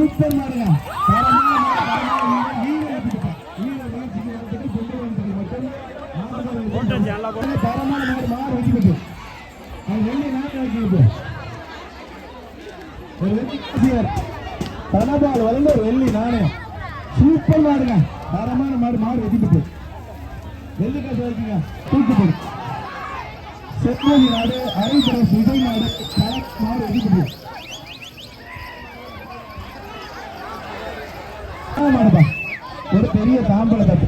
Super மாடுங்க. தரமான மாடு மாடு வைக்கிறது வெள்ளி நாட்டு வைக்கிறது ஒரு வெள்ளி தனபால் வளர்ந்த ஒரு வெள்ளி நாணயம். சூப்பர் மாடுங்க. தரமான மாடு மாடு வைக்கிறது வெள்ளி காசு வைக்கீங்க தூக்குப்படும். செம்மொழி நாடு அரைபுரம் விஜய் நாடு மாடு வைக்கிறது மாடுப்பா. ஒரு பெரிய தாம்பள தட்டு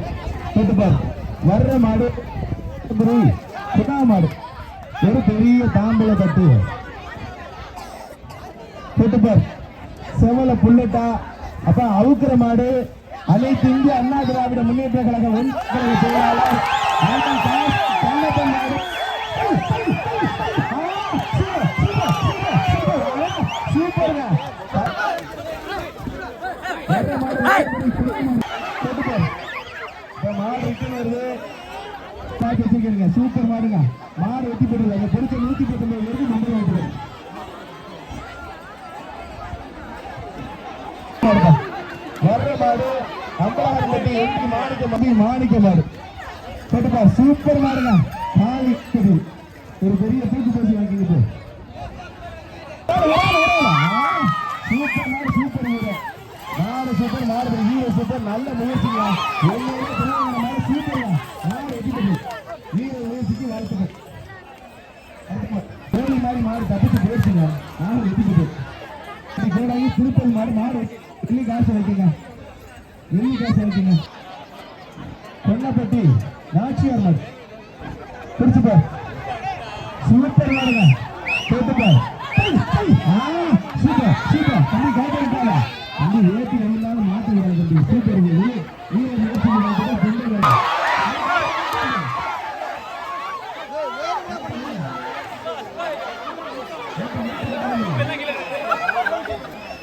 தொட்டுப்பார் வர்ற மாடு புதா மாடு. ஒரு பெரிய தாம்பள தட்டு தொட்டுப்பார் செவல புல்லட்டா. அப்ப அவுக்கிற மாடு அனைத்து இந்திய அண்ணா திராவிட முன்னேற்ற கழக ஒன்றிய செயலாளர் கண்ணப்பன் மாடு. சூப்பருங்க. சூப்பர் மாடுங்க. மாடு வெட்டி போடுங்க. பொறுத்த 119 மண்டலம் வர்ற மாடு அம்பலாரம்பட்டி மாணிக்க மாடு கேட்டுப்பா. சூப்பர் மாடுங்க. ஒரு பெரிய தூக்கு பரிசு வாங்கிக்கிட்டு சூப்பர் மாடு. சூப்பர் மாடு சூப்பர் மாடு ஹீரோ சூப்பர். நல்ல முயற்சிங்க. மாடு சூப்பர் மாடு வெட்டி ஹீரோ முயற்சிக்கு வாழ்த்துக்கள். கோழி மாதிரி மாடு தப்பிச்சு போயிடுச்சுங்க. மாடு வெட்டி கோடாகி திருப்பதி மாடு மாடு வெள்ளி காசு வைக்கீங்க. வெள்ளி காசு வைக்கீங்க. கொன்னப்பட்டி நாச்சியார் மாடு பிடிச்சுப்பா. சூப்பர் மாடுங்க. கேட்டுப்பா. சூப்பர் சூப்பர் தம்பி காய்ச்சாங்க தம்பி ஏற்றி எல்லாரும் மாற்றுகிறாங்க தம்பி. சூப்பர்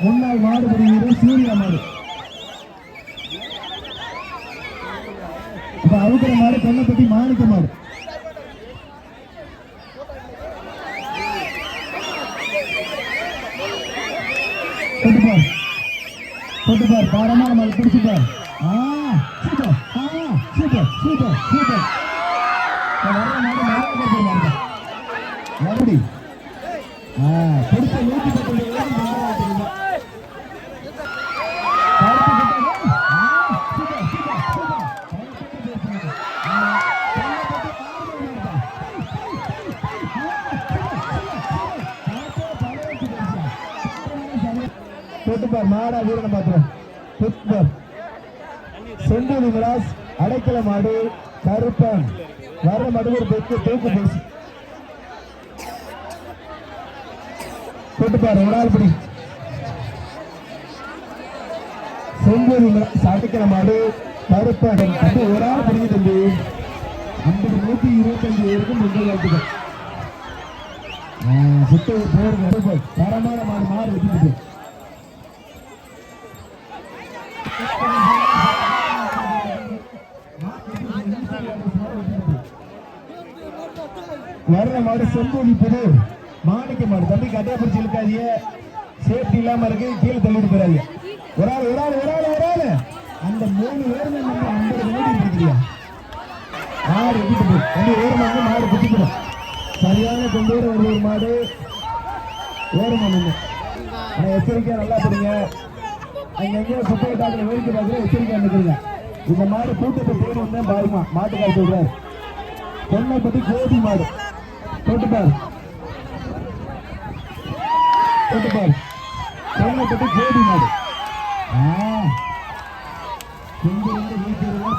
முன்னாள் மாடுபடி வீரர் சூர்யா மாடு. இப்ப அவுக்கிற மாடு கொன்னப்பட்டி மாணிக்க மாடு. தொட்டுப்பார் பாரமான மாடு பிடிச்சுப்பார். Super super super super. மறுபடி கொடுத்த 119 தொட்டுப்பார். மாடா வீரனை பாத்திரம் தொட்டுப்பார். செந்தூரி மிராஸ் அடைக்கல மாடு கருப்பன் வர்ற மாடு ஒரு பெற்று தூக்கு பரிசு தொட்டுப்பார். ஒரு ஆள் படி செந்தூரி மிராஸ் அடைக்கல மாடு கருப்பன் ஒரு ஆள் படிக்க தம்பி. 125 பேருக்கும் முந்தைய வாழ்த்துக்கள். சுத்த போர் தரமான மாடு மாடு வெட்டிட்டு வர்ற மாடு செம்பூலி புது மாணிக்க மாடு தம்பி. கட்டையை பிடிச்சி இழுக்காதீங்க. சேஃப்டி இல்லாம இருக்கு. கீழே தள்ளிட்டு போறாங்க. ஒரு ஆள் ஒரு ஆள் ஒரு ஆள் ஒரு ஆள் அந்த 3 பேருமே நம்ம 50 ஓடி இருக்கிறியா மாடு வெட்டிட்டு போய் தம்பி. ஓரமாக மாடு குட்டிக்கிறோம். சரியான கொண்டு வர ஒரு மாடு ஓரமா நின்று. ஆனா எச்சரிக்கையா நல்லா போடுங்க. அங்க எங்கேயோ சுப்பைய காட்டுல வேடிக்கை பார்த்து எச்சரிக்கையா நிற்கிறீங்க. இந்த மாடு கூட்டத்தை தேடி வந்தேன் பாருமா மாட்டுக்கார சொல்றாரு. கொன்னைப்பட்டி கோதி மாடு தொட்டுப்பார். தொட்டுப்பார். கொன்னைப்பட்டி கோதி மாடு.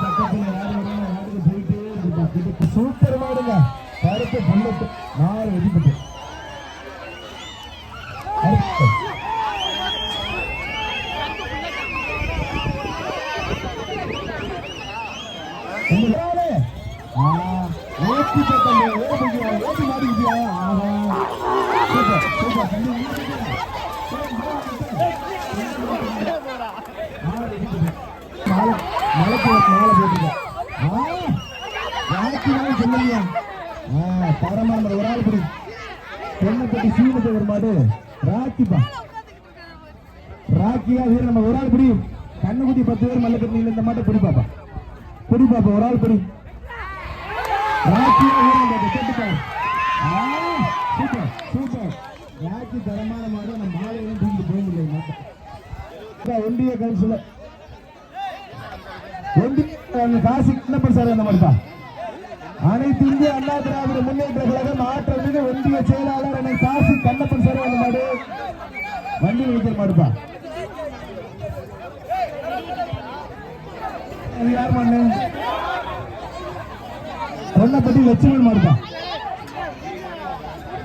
பக்கத்துல யாரு மாடுக்கு போயிட்டு சூப்பர் மாடுங்க. கருப்பு புல்லட்டு மாடு வெடிப்பட்டு தரமான ஒரு ஆள் படி கொன்னப்பட்டி சீனத்தை ஒரு மாடு ராத்திப்பா ராக்கியா வீரர் நம்ம ஒரு ஆள் பிடி கண்ணுக்குட்டி 10 பேர் மல்லக்கட்டில இந்த மாட்டை பிடி பாப்பா ஒரு ஆள் பிடி ராக்கியா வீரர் கேட்டுப்பாரு சூப்பர் சூப்பர் ராக்கி தரமான மாடு நம்ம மாலையிலும் தூக்கிட்டு போக முடியாது மாட்டை ஒன்றிய கவுன்சிலர் காசி கண்ணப்பன் சார் அந்த மாதிரிப்பா அனைத்து இந்திய அண்ணா திராவிட முன்னேற்ற கழகம் ஆற்றல் ஒன்றிய செயலாளர் காசி கண்ணப்பன் சார் அந்த மாடு வண்டி வைக்கிற மாடுப்பா யார் மண்ணு கொன்னப்பட்டி லட்சுமணன் மாடுப்பா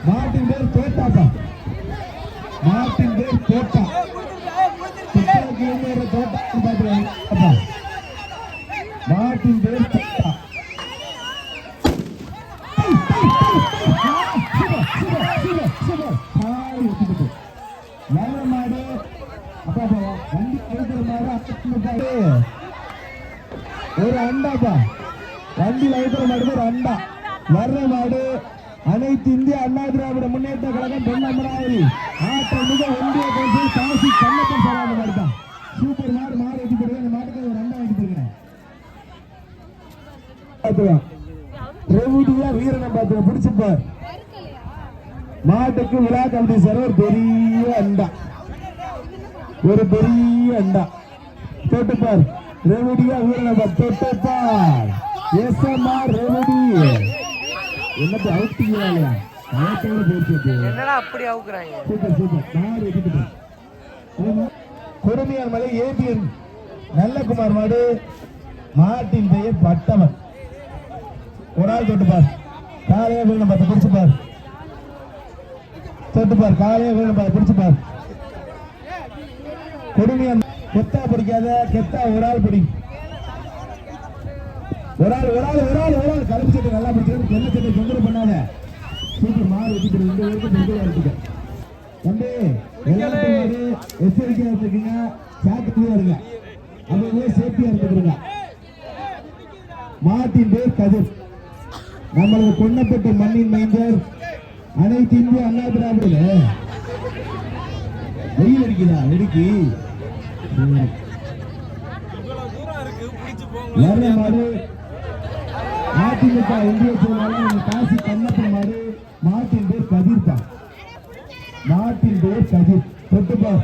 மாட்டின் பேர் தோட்டாப்பா மாட்டின் பேர் தோட்டா தோட்டா மாட்டின் பேர் தோட்டா நல்ல மாடு அப்பா வண்டி வைக்கிற மாடு ஒரு அண்டாப்பா வண்டி வைக்கிற மாடு ஒரு அண்டா வர்ற மாடு அனைத்து இந்திய அண்ணா திராவிட முன்னேற்ற கழகம் பொன்னமராவதி ஆற்றல் மிக ஒன்றிய கவுன்சில் காசி கண்ணப்பன் சாரான மாடு தான் சூப்பர் மாடு வெட்டி போடுங்க அந்த மாட்டுக்கு ஒரு அண்டா வெட்டி போடுங்க ரெவுடியா வீரனை பார்த்து பிடிச்சுப்பார் மாட்டுக்கு விழா கமிட்டி சார் ஒரு பெரிய அண்டா தொட்டுப்பார் ரெவுடியா வீரனை பார்த்து தொட்டுப்பார் எஸ்எம்ஆர் ரெவுடி என்னது அவுட்டிங்களா என்னடா அப்படி அவுக்குறாங்க சூப்பர் சூப்பர் மாடு வெட்டிட்டு கொடுமையார் மலை ஏபிஎன் நல்லகுமார் மாடு மாட்டின் பெயர் பட்டவன் ஒரு ஆள் தொட்டுப்பார் காலையா வீரனை பார்த்து பிடிச்சுப்பார் தொட்டுப்பார் காலையா வீரனை பார்த்து பிடிச்சுப்பார் கொடுமையார் கெத்தா பிடிக்காத கெத்தா ஒரு ஆள் பிடி ஒரு ஆள் கருப்பு சட்டை நல்லா பிடிச்சிருக்கு வெள்ளை சட்டை தொந்தரவு பண்ணாத சூப்பர் மாடு வெட்டிட்டு இந்த ஊருக்கு தொந்தரவு எடுத்துக்க தம்பி எல்லாரும் எச்சரிக்கையா இருந்துக்குங்க சாக்குலையா இருங்க அப்படியே சேஃப்டியா இருந்துக்கிறீங்க மாட்டின் பேர் கதிர் நம்மளது கொன்னப்பட்ட மண்ணின் மைந்தர் அனைத்து இந்திய அண்ணா திராவிட வெயில் அடிக்குதா வெடிக்கு வர்ற மாடு அதிமுக ஒன்றிய செயலாளர் காசி கண்ணப்பன் மாடு மாட்டின் பேர் கதிர்பா மாட்டின் பேர் கதிர் தொட்டுப்பார்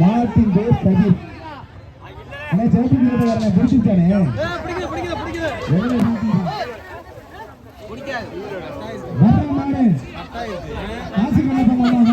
மாட்டின் பேர் கதிர் ஆனா சேப்பிங் வரேன் பிடிச்சிருக்கானே வர்ற மாடு காசி கண்ணப்பன் மாடு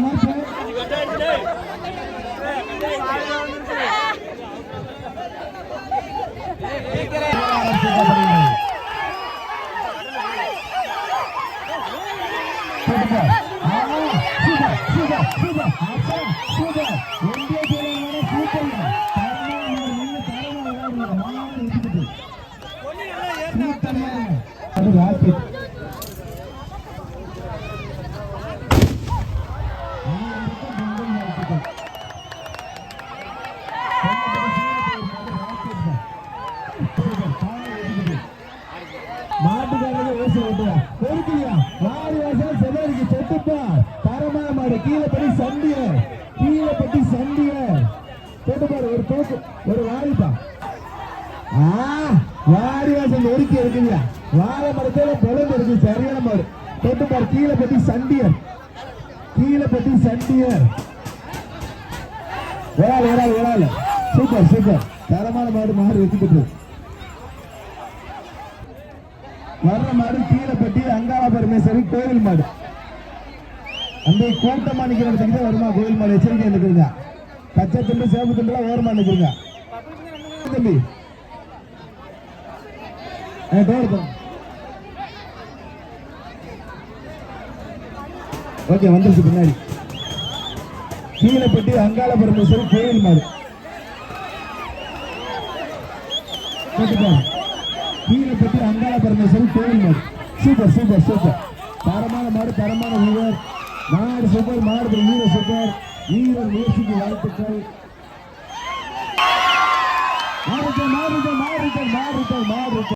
ஒரு வாரிப்பா வாரிவாசல் ஒருக்கி இருக்குங்க வாழை மரத்தோட பொழுது இருக்கு சரியான மாடு தொட்டுப்பாரு கீழப்பட்டி சண்டியர் ஒரு சூப்பர் தரமான மாடு வெட்டிட்டு வர்ற மாடு கீழப்பட்டி அங்காள பரமேஸ்வரி கோவில் மாடு அந்த கூட்டமா நிக்கிற இடத்துக்கு தான் வருமா கோவில் மாடு எச்சரிக்கை இருக்குங்க பச்சை துண்டு சேப்பு துண்டுலாம் ஓரமா நிற்குங்க தம்பி ஓகே வந்துருச்சு பின்னாடி கீழப்பட்டி அங்காள பரமேஸ்வரி கோயில் மாடு கீழப்பட்டி அங்காள பரமேஸ்வரி கோயில் மாடு சூப்பர் தரமான வீரர் மாடு சூப்பர் மாடு வீரர் சூப்பர் வீரர் முயற்சிக்கு வாழ்த்துக்கள் மாறுகள்